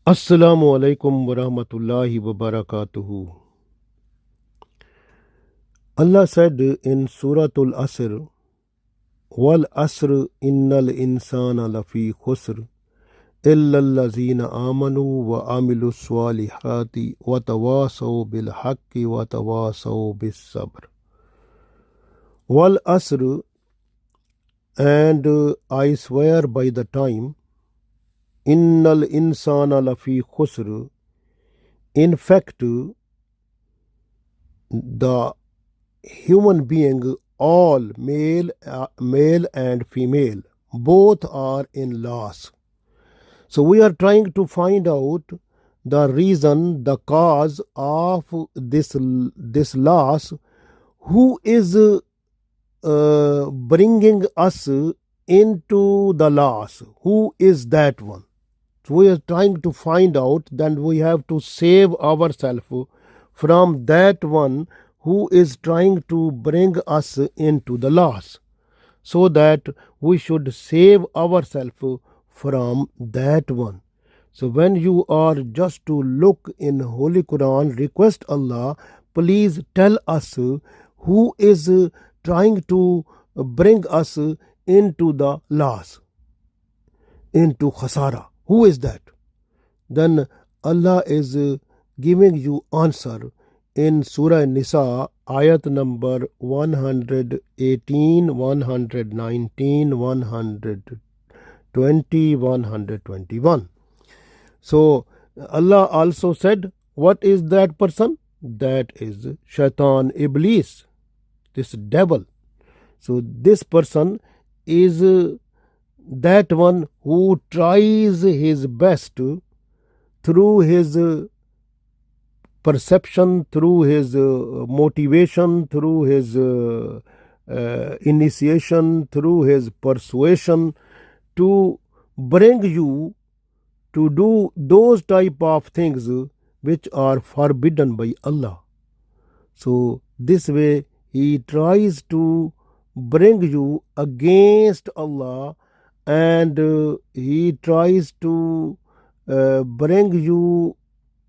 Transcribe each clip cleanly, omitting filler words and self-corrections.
Assalamu alaikum wa rahmatullahi wa barakatuhu. Allah said in Surah Al-Asr, Wal Asr innal insana lafi khusr illa allazina amanu wa amilu salihati wa tawasaw bil haqqi wa tawasaw bis sabr. Wal Asr, and I swear by the time, innal insana lafi khusr, in fact the human being, all male and female, both are in loss. So we are trying to find out the reason, the cause of this loss. Who is bringing us into the loss? Who is that one? So we are trying to find out. Then we have to save ourselves from that one who is trying to bring us into the loss, so that we should save ourselves from that one. So when you are just to look in Holy Quran, request Allah, please tell us who is trying to bring us into the loss, into khasara. Who is that? Then Allah is giving you answer in Surah Nisa, ayat number 118, 119, 120, 121. So Allah also said, what is that person? That is Shaitan, Iblis, this devil. So this person is that one who tries his best through his perception, through his motivation, through his initiation, through his persuasion, to bring you to do those type of things which are forbidden by Allah. So this way he tries to bring you against Allah, and he tries to bring you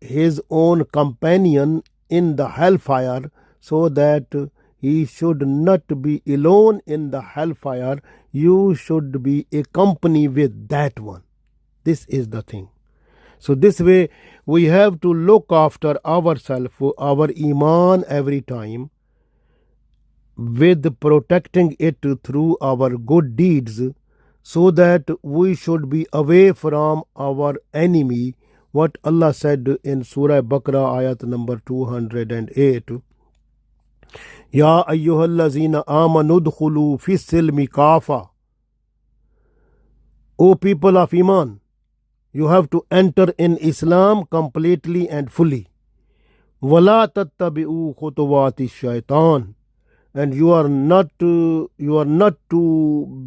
his own companion in the hellfire, so that he should not be alone in the hellfire. You should be a company with that one. This is the thing. So this way we have to look after ourselves, our iman, every time, with protecting it through our good deeds, so that we should be away from our enemy. What Allah said in Surah Baqarah, ayat number 208, Ya ayyuhallazina amanu dkhulu fi silmi kafa. O people of Iman, you have to enter in Islam completely and fully. Wala tattabi'u khutuwati shaitan, and you are not to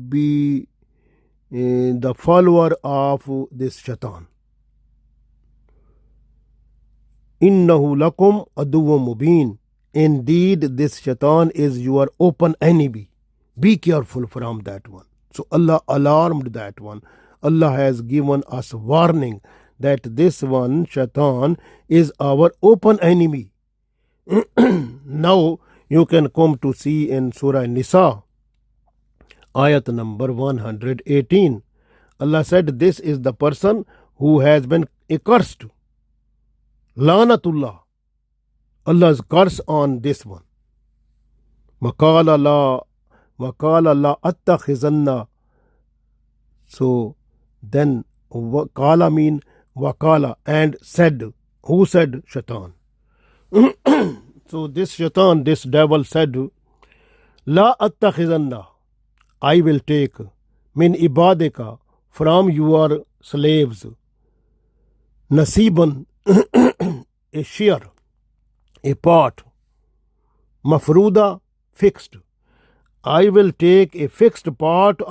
be the follower of this shaitan. Innahu lakum aduwwun mubin. Indeed, this shaitan is your open enemy. Be careful from that one. So Allah alarmed that one. Allah has given us warning that this one, shaitan, is our open enemy. Now you can come to see in Surah Nisa, ayat number 118. Allah said, this is the person who has been accursed. Lanatullah, Allah's curse on this one. Makala la attakhizanna. So then Kala mean Wakala, and said. Who said? Shaitan. So this shaitan, this devil said, La attakhizanna, I will take min ibadika, from your slaves, nasiban, a share, a part, mafruda, fixed. I will take a fixed part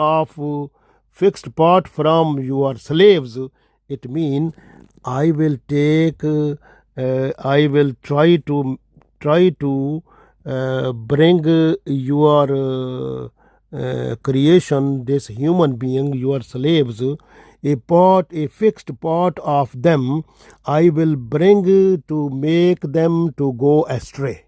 from your slaves. It means I will take, I will try to bring your creation, this human being, your slaves, a fixed part of them I will bring to make them to go astray.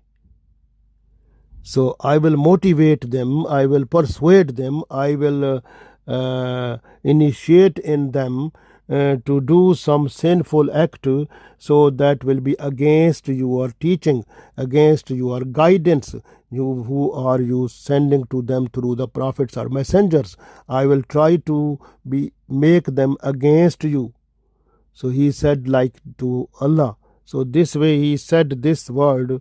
So I will motivate them, I will persuade them, I will initiate in them to do some sinful act, so that will be against your teaching, against your guidance. Who are you sending to them through the prophets or messengers? I will try to make them against you. So he said like to Allah. So this way he said this word.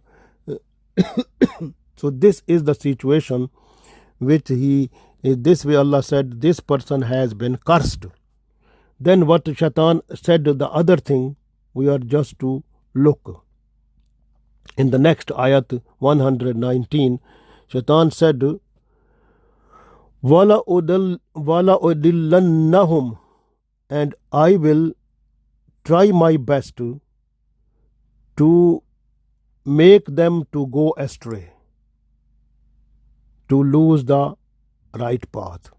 So this is the situation which this way Allah said this person has been cursed. Then what Shaitan said, the other thing, we are just to look. In the next ayat 119, Shaitan said, Wala udillannahum, and I will try my best to make them to go astray, to lose the right path.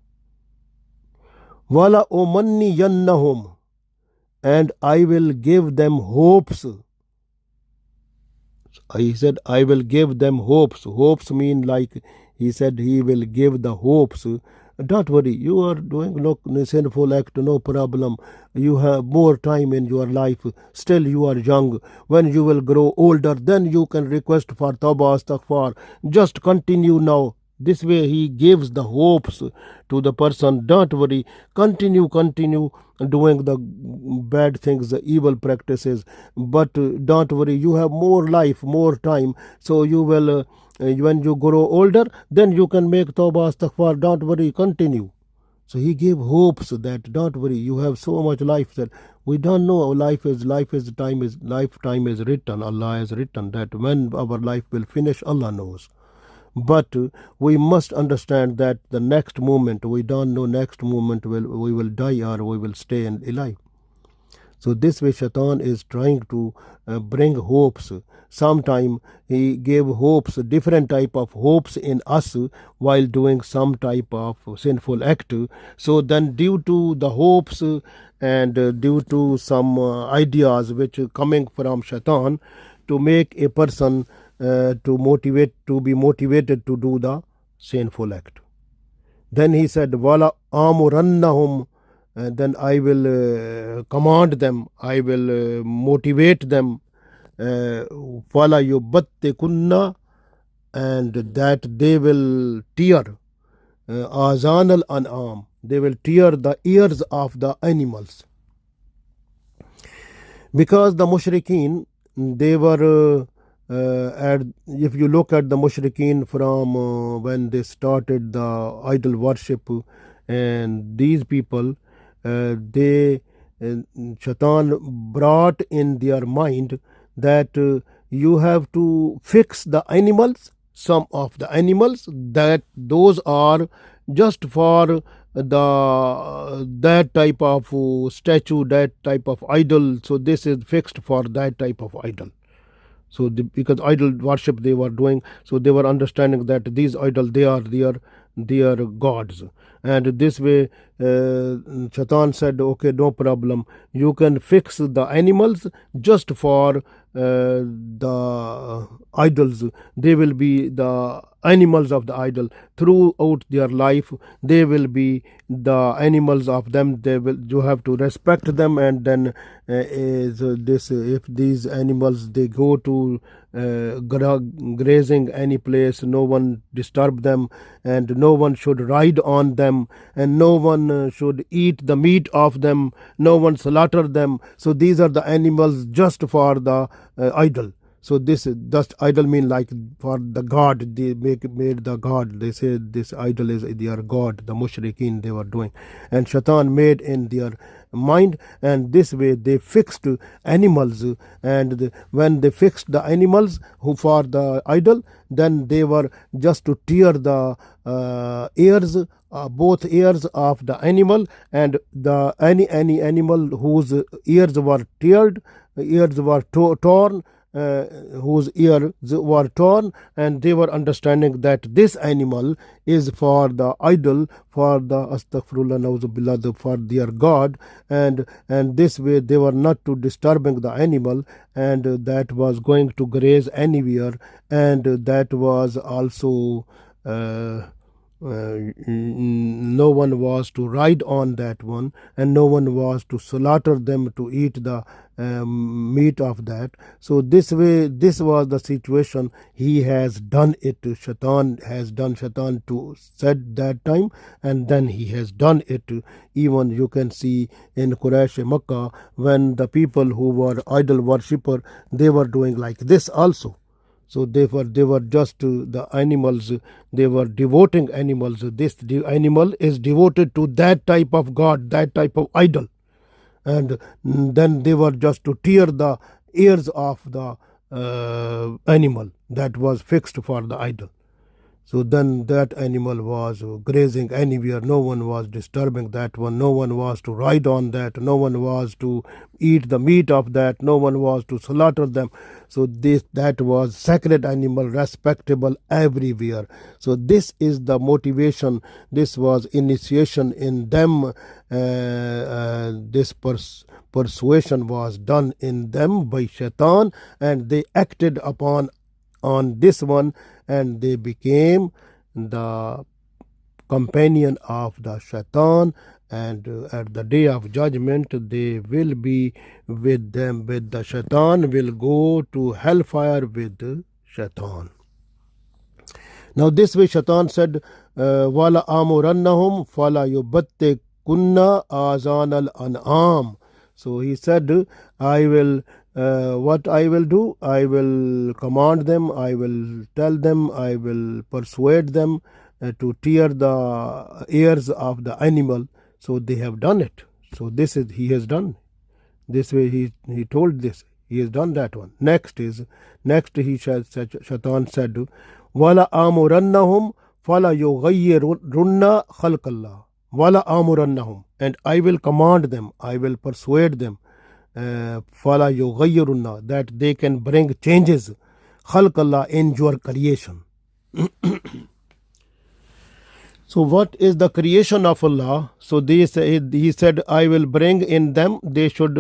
Wala umanniyannahum, and I will give them hopes. He said, I will give them hopes. Hopes mean like he said he will give the hopes. Don't worry, you are doing no sinful act, no problem. You have more time in your life. Still you are young. When you will grow older, then you can request for tawbah, astaghfar. Just continue now. This way he gives the hopes to the person. Don't worry, continue doing the bad things, the evil practices, but don't worry, you have more life, more time, so you will when you grow older, then you can make tawbah, astaghfar. Don't worry, continue. So he gave hopes that don't worry, you have so much life that we don't know. Lifetime is written. Allah has written that when our life will finish, Allah knows. But we must understand that the next moment, we don't know next moment we will die or we will stay alive. So this way Shaitan is trying to bring hopes. Sometime he gave hopes, different type of hopes in us while doing some type of sinful act. So then due to the hopes and due to some ideas which are coming from Shaitan to make a person to be motivated to do the sinful act. Then he said, Wala amurannahum, then I will command them, I will motivate them, Wala yubattikunna, and that they will tear azan al-an'am, they will tear the ears of the animals. Because the mushrikeen, they were if you look at the mushrikeen from when they started the idol worship, and these people, Shaitan brought in their mind that you have to fix the animals, some of the animals, that those are just for that type of statue, that type of idol. So this is fixed for that type of idol. So because idol worship they were doing, so they were understanding that these idols, they are gods. And this way Shaitan said, okay, no problem, you can fix the animals just for the idols. They will be the animals of the idol. Throughout their life they will be the animals of them. You have to respect them. And then if these animals they go to grazing any place, no one disturb them, and no one should ride on them, and no one should eat the meat of them, no one slaughter them. So these are the animals just for the idol. So this just idol mean like for the god. They made the god. They say this idol is their god. The mushrikeen they were doing, and Shaitan made in their mind, and this way they fixed animals. And when they fixed the animals who for the idol, then they were just to tear the ears, both ears of the animal, and any animal whose ears were torn, whose ears were torn, and they were understanding that this animal is for the idol, for the astaghfirullah nauzubillah, for their god, and this way they were not to disturbing the animal, and that was going to graze anywhere, and that was also no one was to ride on that one, and no one was to slaughter them to eat the meat of that. So this way, this was the situation. He has done it. Shaitan has done. Shaitan to said that time, and then he has done it. Even you can see in Quraysh Makkah, when the people who were idol worshipper, they were doing like this also. So they were just the animals, they were devoting animals. This animal is devoted to that type of god, that type of idol, and then they were just to tear the ears of the animal that was fixed for the idol. So then that animal was grazing anywhere. No one was disturbing that one. No one was to ride on that. No one was to eat the meat of that. No one was to slaughter them. So that was sacred animal, respectable everywhere. So this is the motivation. This was initiation in them. This persuasion was done in them by Shaitan, and they acted upon on this one, and they became the companion of the Shaitan, and at the day of judgment they will be with them, with the Shaitan, will go to hellfire with the Shaitan. Now this way Shaitan said, wala amurannahum fala yubatte kunna azan al-an'am. So he said, I will what I will do, I will command them, I will tell them, I will persuade them to tear the ears of the animal. So they have done it. So this is, he has done. This way he told this. He has done that one. Next he said, Shaitan said, wala amurannahum fala yughayyirunna khalqallah. Wala amurannahum, and I will command them, I will persuade them, fala yughayyirunna, that they can bring changes, khalqallah, in your creation. So what is the creation of Allah? So he said, I will bring in them, they should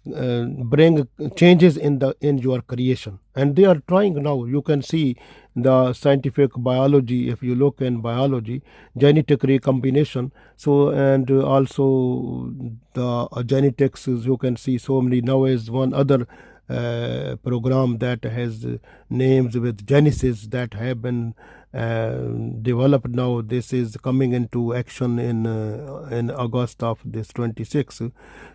bring changes in your creation, and they are trying now. You can see the scientific biology, if you look in biology, genetic recombination. So, and also the genetics, you can see so many. Now is one other program that has names with Genesis that have been developed now. This is coming into action in August of this 26.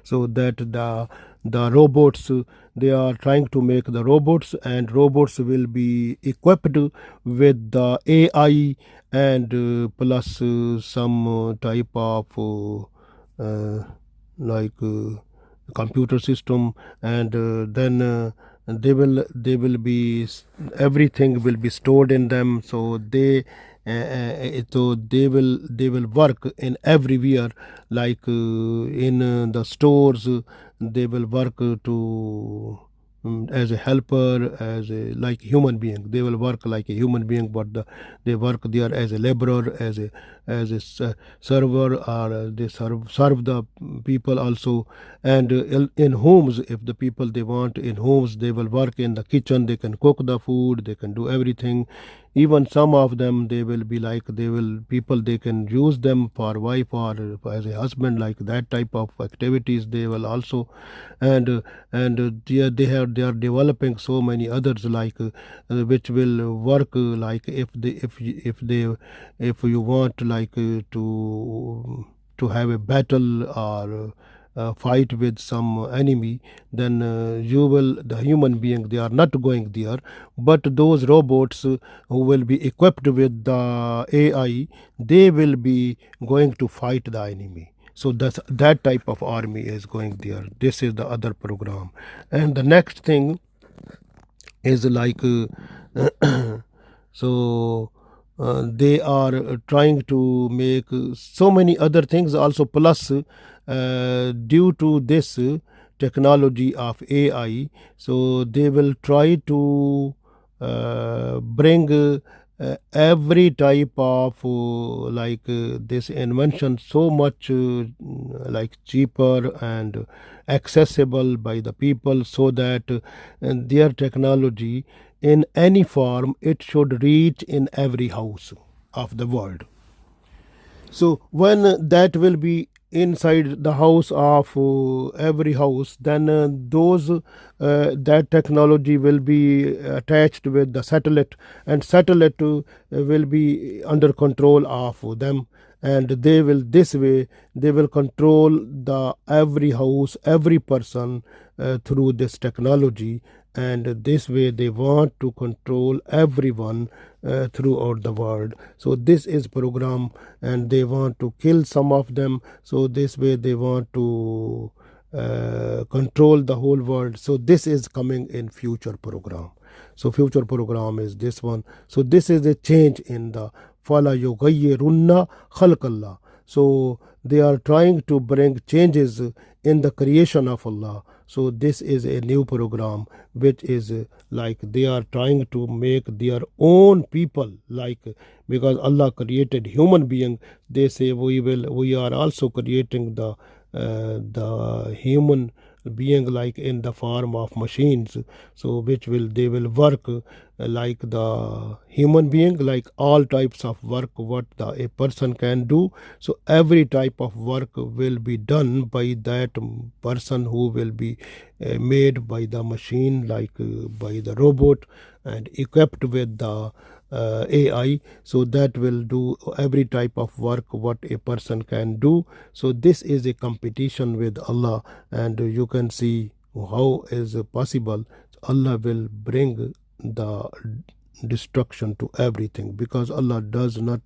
So that the robots, they are trying to make the robots, and robots will be equipped with the AI, and plus some type of like computer system, and then they will be, everything will be stored in them. So they will work in everywhere, like in the stores. They will work to as a helper, as a like human being. They will work like a human being, but they work there as a laborer, as a server, or they serve the people also. And in homes, if the people they want in homes, they will work in the kitchen. They can cook the food, they can do everything. Even some of them, they will be like, they can use them for wife or as a husband, like that type of activities they will also. And they are developing so many others, like which will work like if you want, like to have a battle or fight with some enemy, then the human being, they are not going there, but those robots who will be equipped with the AI, they will be going to fight the enemy. So that type of army is going there. This is the other program. And the next thing is like so they are trying to make so many other things also, plus due to this technology of AI, so they will try to bring every type of this invention so much like cheaper and accessible by the people, so that their technology in any form it should reach in every house of the world. So when that will be inside the house of every house, then those that technology will be attached with the satellite, and satellite will be under control of them, and they will this way they will control the every house, every person through this technology, and this way they want to control everyone throughout the world. So this is program, and they want to kill some of them, so this way they want to control the whole world. So this is coming in future program. So future program is this one. So this is a change in the fala yughayyirunna khalqallah. So they are trying to bring changes in the creation of Allah. So this is a new program which is like they are trying to make their own people, like because Allah created human being, they say we are also creating the human being like in the form of machines, so which will they will work like the human being, like all types of work what a person can do. So every type of work will be done by that person who will be made by the machine, like by the robot, and equipped with the AI, so that will do every type of work what a person can do. So this is a competition with Allah, and you can see how is possible. Allah will bring the destruction to everything, because Allah does not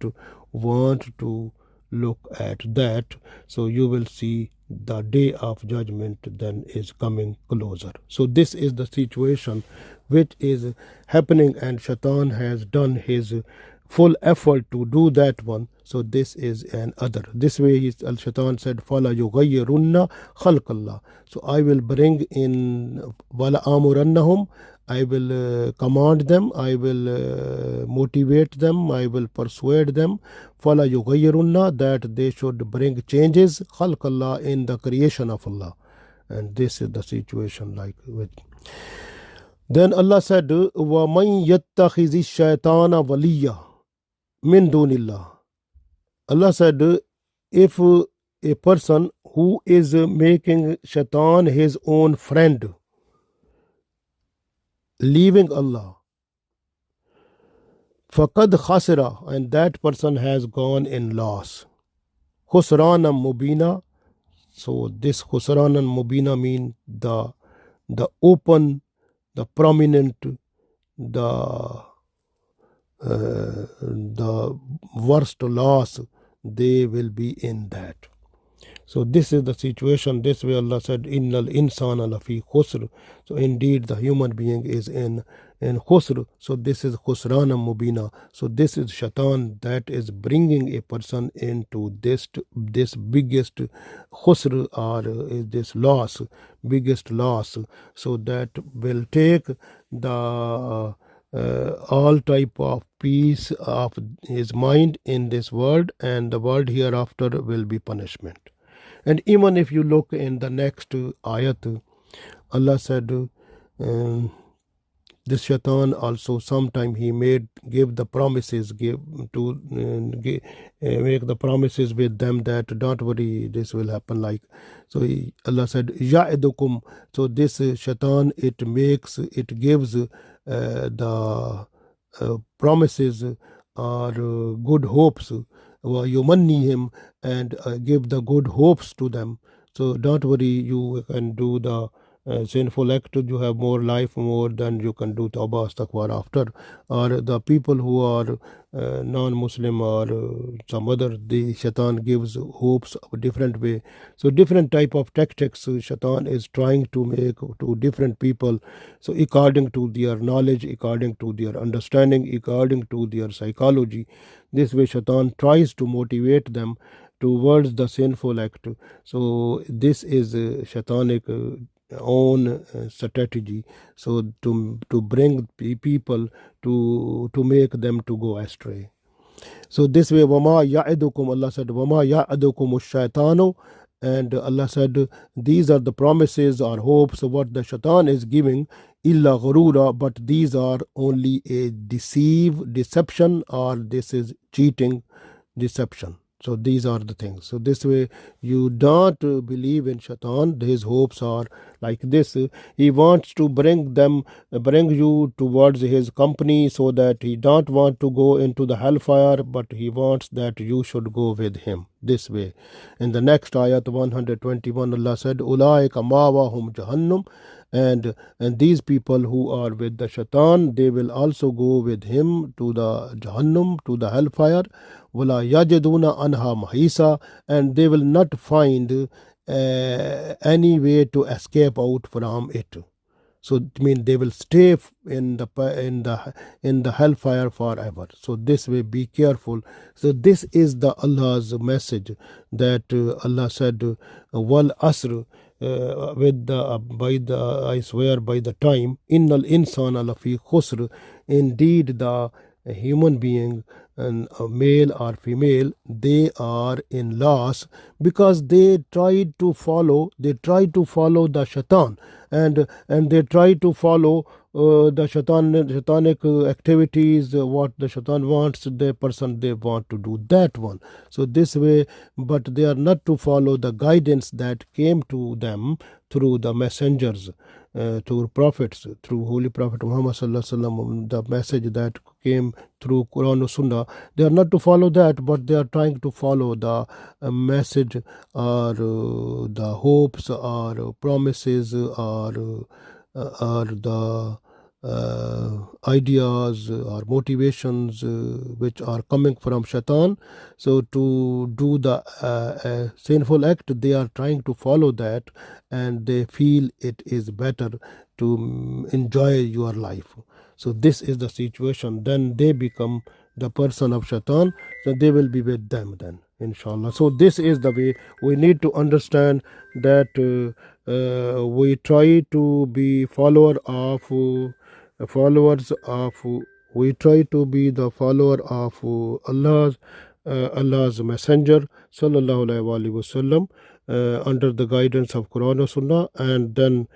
want to look at that. So you will see the day of judgment then is coming closer. So this is the situation which is happening, and Shaitan has done his full effort to do that one. So this is an other. This way Al-Shaitan said, Fala yughayyirunna khalqallah. So I will bring in wala amurannahum, I will command them, I will motivate them, I will persuade them, Fala yughayyirunna, that they should bring changes, khalqallah, in the creation of Allah. And this is the situation like with. Then Allah said, وَمَنْ يَتَّخِذِ الشَّيْطَانَ وَلِيًّا مِنْ دُونِ اللَّهِ. Allah said, if a person who is making shaitan his own friend, leaving Allah, فَقَدْ خَسِرَ, and that person has gone in loss. خُسْرَانًا مُبِينًا. So this خُسْرَانًا مُبِينًا mean the open, the prominent, the worst loss, they will be in that. So this is the situation. This way Allah said, Innal insana lafi khusr. So indeed the human being is in khusr. So this is khusrana mubina. So this is shaitan that is bringing a person into this biggest khusr, or this loss, biggest loss. So that will take the all type of peace of his mind in this world, and the world hereafter will be punishment. And even if you look in the next ayat, Allah said, this shaitan also sometime he give the promises, make the promises with them that don't worry, this will happen. Like so, Allah said, ya'idukum. So this shaitan it gives the promises or good hopes, him, and give the good hopes to them. So don't worry, you can do the sinful act, you have more life, more than you can do tawbah astaghfar after. Or the people who are non-Muslim or some other, the shaitan gives hopes of a different way. So different type of tactics shaitan is trying to make to different people. So according to their knowledge, according to their understanding, according to their psychology, this way shaitan tries to motivate them towards the sinful act. So this is shaitanic own strategy, so to bring people to make them to go astray. So this way, Wama Ya'idukum, Allah said, Wama Ya'idukum shaitanu. And Allah said, these are the promises or hopes of what the shaitan is giving, illa ghurura, but these are only a deception, or this is cheating, deception. So these are the things. So this way, you don't believe in shaitan. His hopes are like this. He wants to bring you towards his company, so that he don't want to go into the hellfire, but he wants that you should go with him. This way. In the next ayat 121, Allah said, Ulaika mawahum jahannam. And these people who are with the shaitan, they will also go with him to the jahannam, to the hellfire. Wala yajiduna anha mahisa. And they will not find any way to escape out from it. So it means they will stay in the hellfire forever. So this way, be careful. So this is the Allah's message, that Allah said, "Wal asr." With the by the I swear by the time, innal insana lafi khusr. Indeed, the human being, and male or female, they are in loss, because they try to follow the shaitan, and they try to follow the satanic activities, what the shaitan wants the person, they want to do that one. So this way, but they are not to follow the guidance that came to them through the messengers, through prophets, through Holy Prophet Muhammad Sallallahu Alaihi Wasallam, the message that came through Quran or Sunnah. They are not to follow that, but they are trying to follow the message, or the hopes, or promises, or the ideas or motivations which are coming from shaitan. So to do the sinful act, they are trying to follow that, and they feel it is better to enjoy your life. So this is the situation. Then they become the person of shaitan, so they will be with them then, inshallah. So this is the way we need to understand, that we try to be followers of we try to be the follower of Allah's messenger sallallahu alaihi wasallam, under the guidance of Quran and Sunnah, and then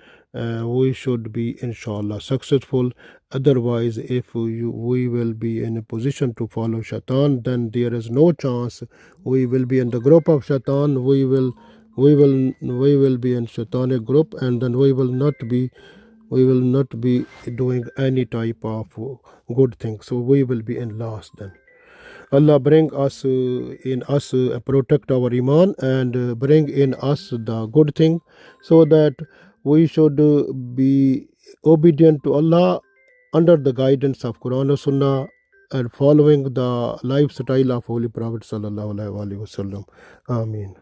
we should be inshallah successful. Otherwise, if we will be in a position to follow shaitan, then there is no chance we will be in the group of shaitan. We will be in shaitanic group, and then we will not be doing any type of good thing. So we will be in loss then. Allah bring us in us, protect our iman, and bring in us the good thing, so that we should be obedient to Allah under the guidance of Quran and Sunnah, and following the lifestyle of Holy Prophet sallallahu alaihi wasallam. Ameen.